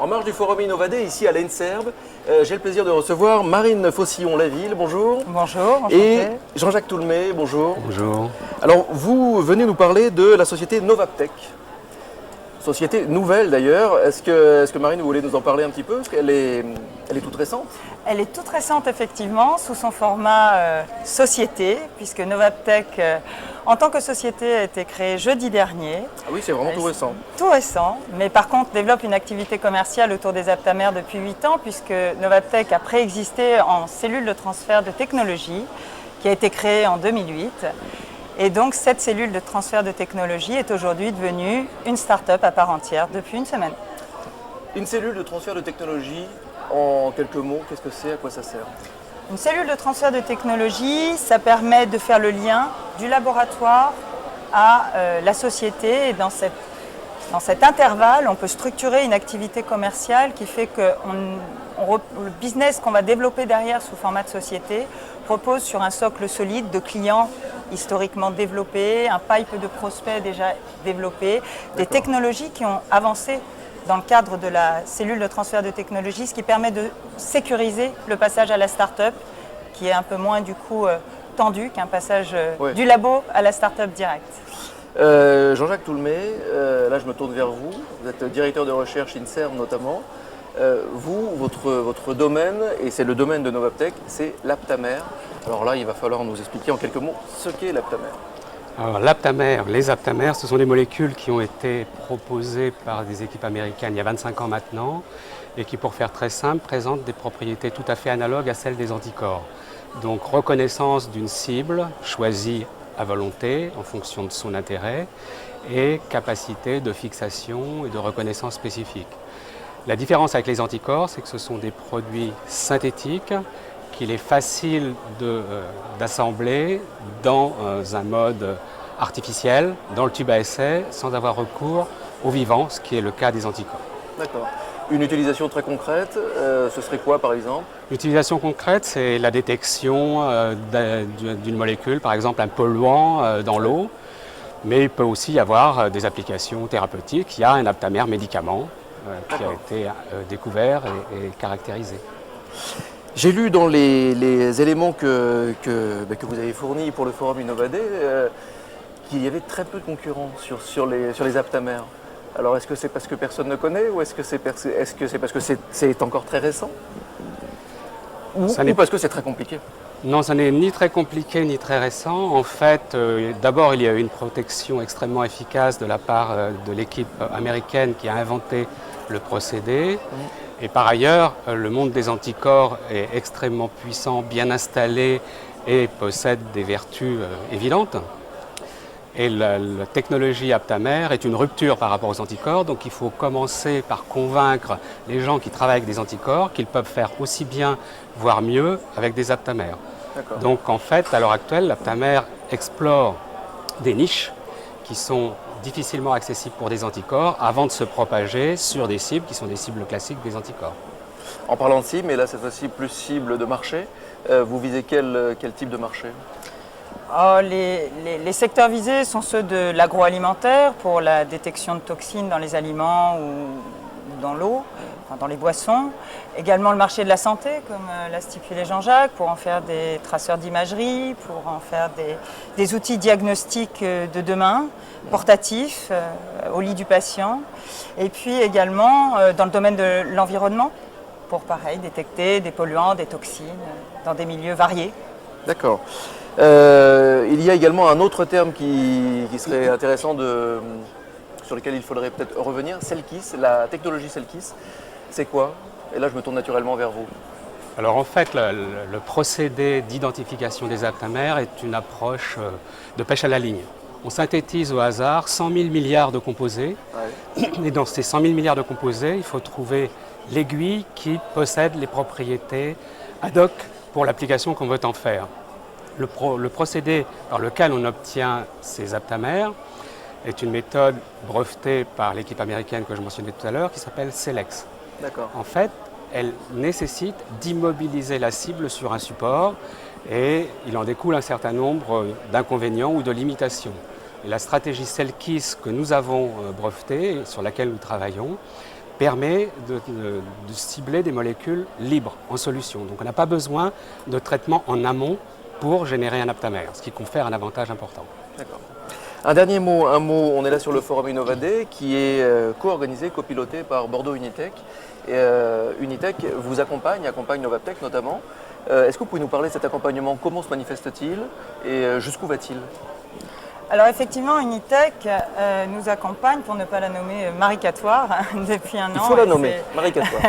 En marge du forum Innovadé, ici à l'ENSERB, j'ai le plaisir de recevoir Marine Faucillon-Laville, bonjour. Bonjour, enchantée. Et Jean-Jacques Toulmé, bonjour. Bonjour. Alors, vous venez nous parler de la société Novaptech. Société nouvelle d'ailleurs. Est-ce que Marine, vous voulez nous en parler un petit peu? Parce qu'elle est toute récente. Elle est toute récente effectivement, sous son format société, puisque Novaptech, en tant que société, a été créée jeudi dernier. Ah oui, c'est vraiment tout récent. Tout récent, mais par contre développe une activité commerciale autour des aptamères depuis 8 ans, puisque Novaptech a préexisté en cellule de transfert de technologie, qui a été créée en 2008. Et donc cette cellule de transfert de technologie est aujourd'hui devenue une start-up à part entière depuis une semaine. Une cellule de transfert de technologie, en quelques mots, qu'est-ce que c'est? À quoi ça sert? Une cellule de transfert de technologie, ça permet de faire le lien du laboratoire à la société. Et dans cet intervalle, on peut structurer une activité commerciale qui fait que le business qu'on va développer derrière sous format de société repose sur un socle solide de clients historiquement développés, un pipe de prospects déjà développé, des technologies qui ont avancé dans le cadre de la cellule de transfert de technologie, ce qui permet de sécuriser le passage à la start-up, qui est un peu moins du coup tendu qu'un passage du labo à la start-up direct. Jean-Jacques Toulmé, là je me tourne vers vous. Vous êtes directeur de recherche INSERM notamment. Votre domaine, et c'est le domaine de Novaptech, c'est l'aptamère. Alors là, il va falloir nous expliquer en quelques mots ce qu'est l'aptamère. Alors l'aptamère, les aptamères, ce sont des molécules qui ont été proposées par des équipes américaines il y a 25 ans maintenant et qui, pour faire très simple, présentent des propriétés tout à fait analogues à celles des anticorps. Donc reconnaissance d'une cible choisie à volonté en fonction de son intérêt et capacité de fixation et de reconnaissance spécifique. La différence avec les anticorps, c'est que ce sont des produits synthétiques qu'il est facile d'assembler dans un mode artificiel, dans le tube à essai, sans avoir recours au vivant, ce qui est le cas des anticorps. D'accord. Une utilisation très concrète, ce serait quoi par exemple? L'utilisation concrète, c'est la détection d'une molécule, par exemple un polluant dans l'eau, mais il peut aussi y avoir des applications thérapeutiques. Il y a un aptamère médicament qui a été découvert et caractérisé. J'ai lu dans les éléments que vous avez fournis pour le forum Innovadé qu'il y avait très peu de concurrents sur les aptamères. Alors est-ce que c'est parce que personne ne connaît ou est-ce que c'est parce que c'est encore très récent ou parce que c'est très compliqué? Non, ça n'est ni très compliqué ni très récent. En fait, d'abord, il y a eu une protection extrêmement efficace de la part de l'équipe américaine qui a inventé le procédé. Et par ailleurs, le monde des anticorps est extrêmement puissant, bien installé et possède des vertus évidentes. Et la technologie aptamère est une rupture par rapport aux anticorps, donc il faut commencer par convaincre les gens qui travaillent avec des anticorps qu'ils peuvent faire aussi bien, voire mieux, avec des aptamères. Donc en fait, à l'heure actuelle, l'aptamère explore des niches qui sont difficilement accessibles pour des anticorps avant de se propager sur des cibles qui sont des cibles classiques des anticorps. En parlant de cibles, mais là cette fois-ci plus cible de marché, vous visez quel type de marché? Les secteurs visés sont ceux de l'agroalimentaire pour la détection de toxines dans les aliments ou dans l'eau, dans les boissons. Également le marché de la santé, comme l'a stipulé Jean-Jacques, pour en faire des traceurs d'imagerie, pour en faire des outils diagnostiques de demain, portatifs, au lit du patient. Et puis également dans le domaine de l'environnement, pour pareil, détecter des polluants, des toxines, dans des milieux variés. D'accord. Il y a également un autre terme qui serait intéressant sur lequel il faudrait peut-être revenir, CellKIS, la technologie CellKIS. C'est quoi? Et là, je me tourne naturellement vers vous. Alors en fait, le procédé d'identification des aptamères est une approche de pêche à la ligne. On synthétise au hasard 100 000 milliards de composés. Ouais. Et dans ces 100 000 milliards de composés, il faut trouver l'aiguille qui possède les propriétés ad hoc pour l'application qu'on veut en faire. Le procédé par lequel on obtient ces aptamères est une méthode brevetée par l'équipe américaine que je mentionnais tout à l'heure qui s'appelle CELEX. D'accord. En fait, elle nécessite d'immobiliser la cible sur un support et il en découle un certain nombre d'inconvénients ou de limitations. Et la stratégie CellKIS que nous avons brevetée et sur laquelle nous travaillons permet de cibler des molécules libres en solution. Donc on n'a pas besoin de traitement en amont pour générer un aptamère, ce qui confère un avantage important. D'accord. Un dernier mot, on est là sur le forum Innovadé qui est co-organisé, copiloté par Bordeaux Unitech. Et Unitech vous accompagne Novaptech notamment. Est-ce que vous pouvez nous parler de cet accompagnement? Comment se manifeste-t-il et jusqu'où va-t-il? Alors effectivement, Unitech nous accompagne, pour ne pas la nommer Marie Catoire, depuis un an. Il faut la nommer, Marie Catoire.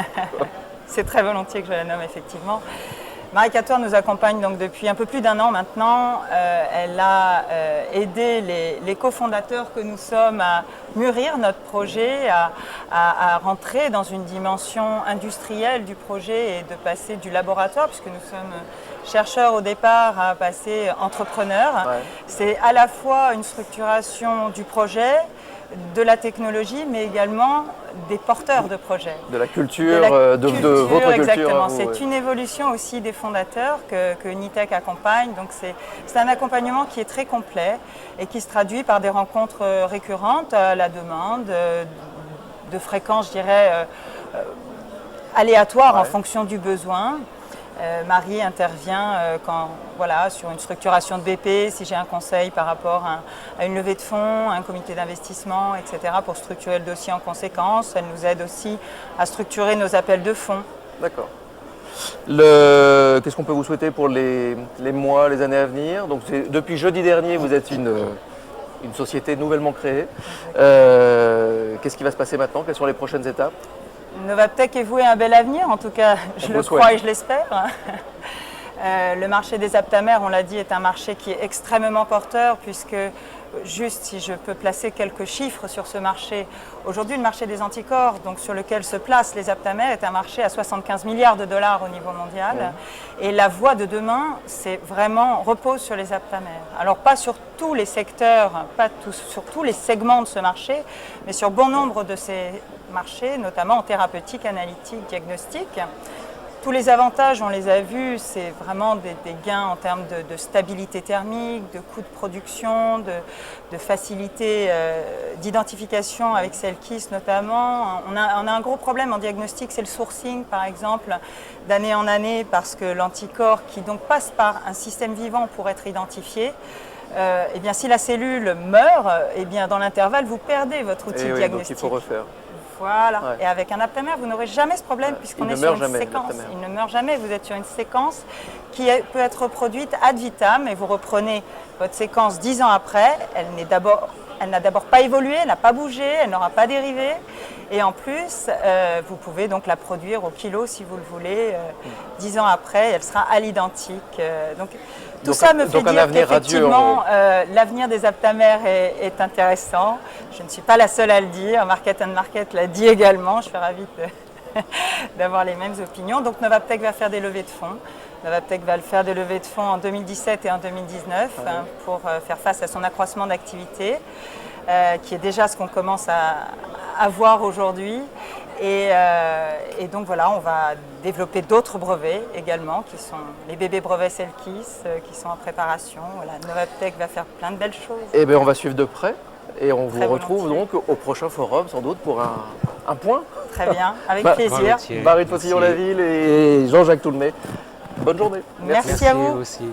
C'est très volontiers que je la nomme, effectivement. Marie Catoire nous accompagne donc depuis un peu plus d'un an maintenant. Elle a aidé les cofondateurs que nous sommes à mûrir notre projet, à rentrer dans une dimension industrielle du projet et de passer du laboratoire, puisque nous sommes chercheurs au départ, à passer entrepreneurs. Ouais. C'est à la fois une structuration du projet, de la technologie, mais également des porteurs de projets. De la culture, de votre culture. Exactement, c'est une évolution aussi des fondateurs que Unitech accompagne. Donc c'est un accompagnement qui est très complet et qui se traduit par des rencontres récurrentes à la demande, de fréquence, je dirais, aléatoire en fonction du besoin. Marie intervient sur une structuration de BP, si j'ai un conseil par rapport à une levée de fonds, un comité d'investissement, etc., pour structurer le dossier en conséquence. Elle nous aide aussi à structurer nos appels de fonds. D'accord. Qu'est-ce qu'on peut vous souhaiter pour les mois, les années à venir? Donc, depuis jeudi dernier, vous êtes une société nouvellement créée. Qu'est-ce qui va se passer maintenant? Quelles sont les prochaines étapes? Novaptech est voué à un bel avenir, en tout cas je le crois et je l'espère. Le marché des aptamères, on l'a dit, est un marché qui est extrêmement porteur, puisque, juste si je peux placer quelques chiffres sur ce marché, aujourd'hui le marché des anticorps, donc sur lequel se placent les aptamères, est un marché à 75 milliards de dollars au niveau mondial. Et la voie de demain, c'est vraiment repose sur les aptamères. Alors pas sur tous les secteurs, sur tous les segments de ce marché, mais sur bon nombre de ces marchés, notamment en thérapeutique, analytique, diagnostic. Tous les avantages, on les a vus, c'est vraiment des gains en termes de stabilité thermique, de coûts de production, de facilité d'identification avec Cellkis notamment. On a un gros problème en diagnostic, c'est le sourcing par exemple, d'année en année, parce que l'anticorps qui donc passe par un système vivant pour être identifié, eh bien, si la cellule meurt, eh bien, dans l'intervalle, vous perdez votre outil diagnostic. Donc il faut refaire. Voilà. Ouais. Et avec un aptamère, vous n'aurez jamais ce problème puisqu'on est sur une séquence. Il ne meurt jamais. Vous êtes sur une séquence qui peut être reproduite ad vitam et vous reprenez votre séquence 10 ans après. Elle n'a d'abord pas évolué, elle n'a pas bougé, elle n'aura pas dérivé. Et en plus, vous pouvez donc la produire au kilo si vous le voulez. 10 ans après, elle sera à l'identique. Tout ça me fait dire qu'effectivement, l'avenir des aptamères est intéressant. Je ne suis pas la seule à le dire. Market & Market l'a dit également. Je suis ravie d'avoir les mêmes opinions. Donc Novaptech va faire des levées de fonds. Novaptech va faire des levées de fonds en 2017 et en 2019 pour faire face à son accroissement d'activité, qui est déjà ce qu'on commence à voir aujourd'hui. Et donc voilà, on va développer d'autres brevets également, qui sont les bébés brevets Cellkis, qui sont en préparation. Voilà, Novaptech va faire plein de belles choses. Eh bien, on va suivre de près et on vous retrouve donc au prochain forum, sans doute, pour un point. Très bien, avec plaisir. Marie de Faucillon-la-Ville et Jean-Jacques Toulmé. Bonne journée. Merci à vous aussi.